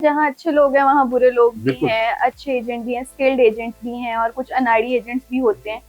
जहाँ अच्छे लोग हैं वहाँ बुरे लोग भी बिल्कुल। हैं, अच्छे एजेंट भी हैं, स्किल्ड एजेंट्स भी हैं और कुछ अनाड़ी एजेंट्स भी होते हैं।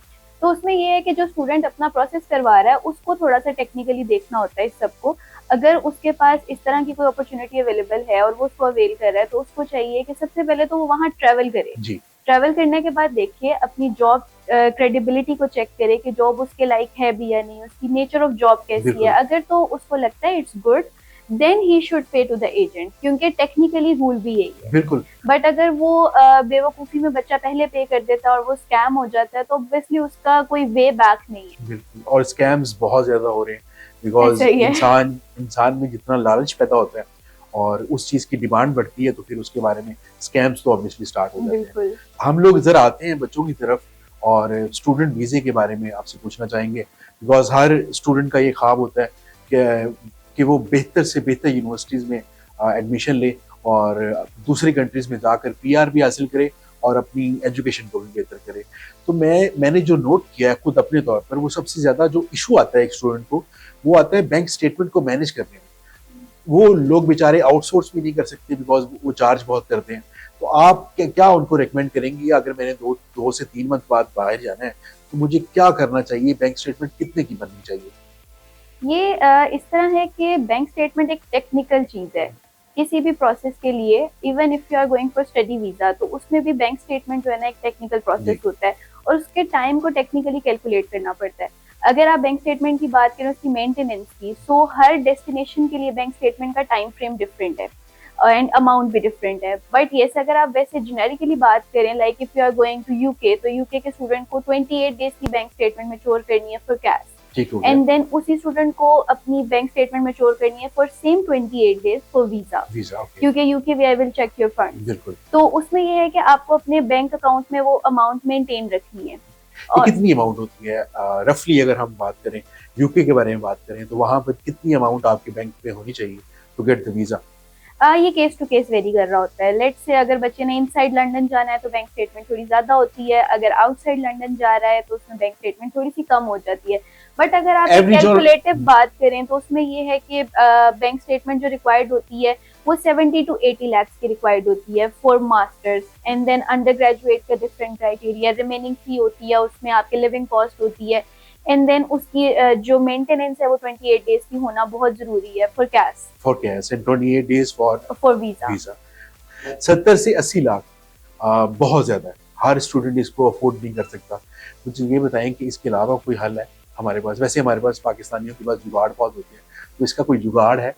तो उसमें ये है कि जो स्टूडेंट अपना प्रोसेस करवा रहा है उसको थोड़ा सा टेक्निकली देखना होता है इस सबको। अगर उसके पास इस तरह की कोई अपॉर्चुनिटी अवेलेबल है और वो उसको अवेल कर रहा है तो उसको चाहिए कि सबसे पहले तो वो वहाँ ट्रेवल करे। जी। ट्रेवल करने के बाद देखिए अपनी जॉब क्रेडिबिलिटी को चेक करे कि जॉब उसके लायक है भी या नहीं, उसकी नेचर ऑफ जॉब कैसी है। बिल्कुल। अगर तो उसको लगता है it's good, then he should pay to the agent, क्योंकि टेक्निकली रूल भी यही है। बिल्कुल। बट अगर वो बेवकूफ़ी में बच्चा पहले पे कर देता है और वो स्कैम हो जाता है तो ऑब्वियसली उसका कोई वे बैक नहीं है। बिल्कुल, और स्कैम्स बहुत ज़्यादा हो रहे हैं ऐसा बिकॉज़ ही है। इंसान इंसान में जितना लालच पैदा होता है और उस चीज़ की डिमांड बढ़ती है तो फिर उसके बारे में स्कैम्स तो ऑब्वियसली स्टार्ट हो जाते हैं। बिल्कुल। हम लोग ज़रा आते हैं बच्चों की तरफ और स्टूडेंट वीज़े के बारे में आपसे पूछना चाहेंगे बिकॉज़ हर स्टूडेंट का ये ख्वाब होता है कि वो बेहतर से बेहतर यूनिवर्सिटीज़ में एडमिशन ले और दूसरी कंट्रीज़ में जाकर पीआर भी हासिल करे और अपनी एजुकेशन को भी बेहतर करे। तो मैंने जो नोट किया है खुद अपने तौर पर, वो सबसे ज़्यादा जो इश्यू आता है एक स्टूडेंट को, वो आता है बैंक स्टेटमेंट को मैनेज करने में। वो लोग बेचारे आउटसोर्स भी नहीं कर सकते बिकॉज़ वो चार्ज बहुत करते हैं। तो आप क्या उनको रिकमेंड करेंगी अगर मैंने 2 से 3 मंथ बाद बाहर जाना है, तो मुझे क्या करना चाहिए? बैंक स्टेटमेंट कितने की बननी चाहिए? ये इस तरह है कि बैंक स्टेटमेंट एक टेक्निकल चीज़ है। किसी भी प्रोसेस के लिए, even if you are going for study visa, तो उसमें भी बैंक स्टेटमेंट जो है ना एक टेक्निकल प्रोसेस जी। होता है और उसके टाइम को टेक्निकली कैलकुलेट करना पड़ता है। अगर आप बैंक स्टेटमेंट की बात करें उसकी मेंटेनेंस की, सो हर डेस्टिनेशन के लिए बैंक स्टेटमेंट का टाइम फ्रेम डिफरेंट है एंड अमाउंट भी डिफरेंट है। बट येस, अगर आप वैसे जेनेरिकली बात करें, like if you are going to UK, तो यूके के स्टूडेंट को 28 डेज की बैंक स्टेटमेंट मैच्योर करनी है फॉर कैश। ठीक हो गया। एंड देन उसी स्टूडेंट को अपनी बैंक स्टेटमेंट मैच्योर करनी है for same 28 days for visa, visa okay. क्योंकि UK V I will check your fund. बिल्कुल। तो उसमें ये है कि आपको अपने बैंक अकाउंट में वो अमाउंट मेंटेन रखनी है। ये और कितनी अमाउंट होती है रफली अगर हम बात करें, यूके के बारे में बात करें तो वहाँ पर कितनी अमाउंट आपके बैंक में होनी चाहिए टू गेट द वीज़ा? ये केस टू केस वेरी कर रहा होता है। लेट्स से अगर बच्चे ने इनसाइड लंदन जाना है तो बैंक स्टेटमेंट थोड़ी ज्यादा होती है, अगर आउटसाइड लंदन जा रहा है तो उसमें बैंक स्टेटमेंट थोड़ी सी कम हो जाती है। बट अगर आप एक एवरेज और कैलकुलेटिव बात करें तो उसमें ये है कि बैंक स्टेटमेंट जो रिक्वायर्ड होती है वो 70 to 80 lakhs की रिक्वायर्ड होती है for masters. And then undergraduate का डिफरेंट क्राइटेरिया, रिमेनिंग फी होती है, उसमें आपके लिविंग कॉस्ट होती है। एंड देन उसकी जो मेंटेनेंस है वो 28 डेज की होना बहुत जरूरी है for cash, for cash and 28 days for for visa. Visa. 70 से 80 लाख बहुत ज़्यादा है। हर स्टूडेंट इसको अफोर्ड नहीं कर सकता। मुझे ये बताएँ कि इसके अलावा कोई हल है हमारे पास? वैसे हमारे पास पाकिस्तानियों के पास जुगाड़ बहुत होते हैं, तो इसका कोई जुगाड़ है?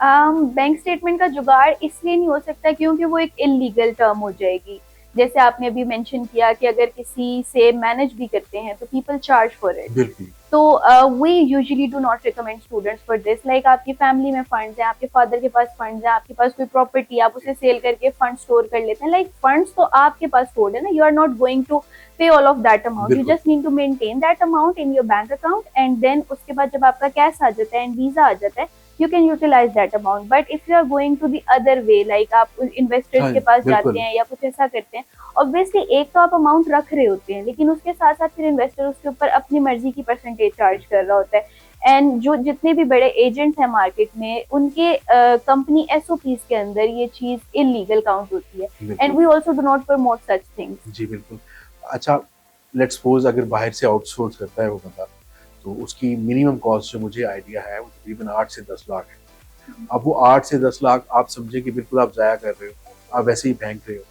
बैंक स्टेटमेंट का जुगाड़ इसलिए नहीं हो सकता क्योंकि वो एक इलीगल टर्म हो जाएगी। जैसे आपने अभी मेंशन किया कि अगर किसी से मैनेज भी करते हैं तो पीपल चार्ज फॉर इट। बिल्कुल। तो we usually do not recommend students for this. Like आपकी फैमिली में फंड्स हैं, आपके फादर के पास फंड्स हैं, आपके पास कोई प्रॉपर्टी, आप उसे सेल करके फंड स्टोर कर लेते हैं। लाइक फंड्स तो आपके पास स्टोर्ड है ना, you are not going to pay all of that amount, you बिल्कुल। Just need to maintain that amount in your bank account. And then उसके बाद जब आपका कैश आ जाता है एंड वीजा आ जाता है, you can utilize that amount. But if you are going to the other way, like आप इन्वेस्टर्स हाँ, के पास जाते बिल्कुल। हैं या कुछ ऐसा करते हैं, ऑब्वियसली एक तो आप अमाउंट रख रहे होते हैं लेकिन उसके साथ साथ फिर इन्वेस्टर उसके ऊपर अपनी मर्जी की परसेंटेज चार्ज कर रहा होता है। एंड जो जितने भी बड़े एजेंट्स हैं मार्केट में, उनके कंपनी एसओपीज के अंदर ये चीज इलीगल काउंट होती है। एंड बिल्कुल। We also do not promote such things. जी, बिल्कुल। अच्छा, लेट्स सपोज़ अगर बाहर से आउटसोर्स करता है वो बंदा, तो उसकी मिनिमम कॉस्ट जो मुझे आइडिया है वो तकरीबन 8 से 10 लाख है। अब वो 8 से 10 लाख आप समझे कि बिल्कुल आप ज़ाया कर रहे हो, आप वैसे ही फेंक रहे हो।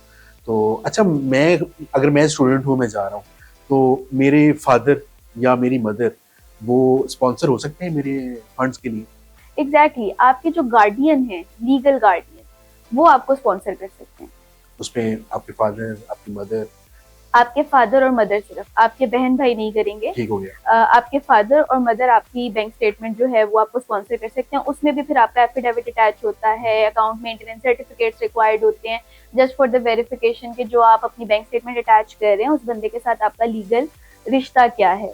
तो अच्छा, मैं स्टूडेंट हूँ, मैं जा रहा हूँ, तो मेरे फादर या मेरी मदर वो स्पॉन्सर हो सकते हैं मेरे फंड्स के लिए? एग्जैक्टली, आपके जो गार्डियन है, लीगल गार्डियन, वो आपको स्पॉन्सर कर सकते हैं। उसमें आपके फादर, आपकी मदर? आपके फादर और मदर सिर्फ, आपके बहन भाई नहीं करेंगे। ठीक हो गया। आपके फादर और मदर आपकी बैंक स्टेटमेंट जो है वो आपको स्पॉन्सर कर सकते हैं। उसमें भी फिर आपका एफिडेविट अटैच होता है, अकाउंट मेंटेनेंस सर्टिफिकेट्स रिक्वायर्ड होते हैं, जस्ट फॉर द वेरिफिकेशन के जो आप अपनी बैंक स्टेटमेंट अटैच कर रहे हैं उस बंदे के साथ आपका लीगल रिश्ता क्या है।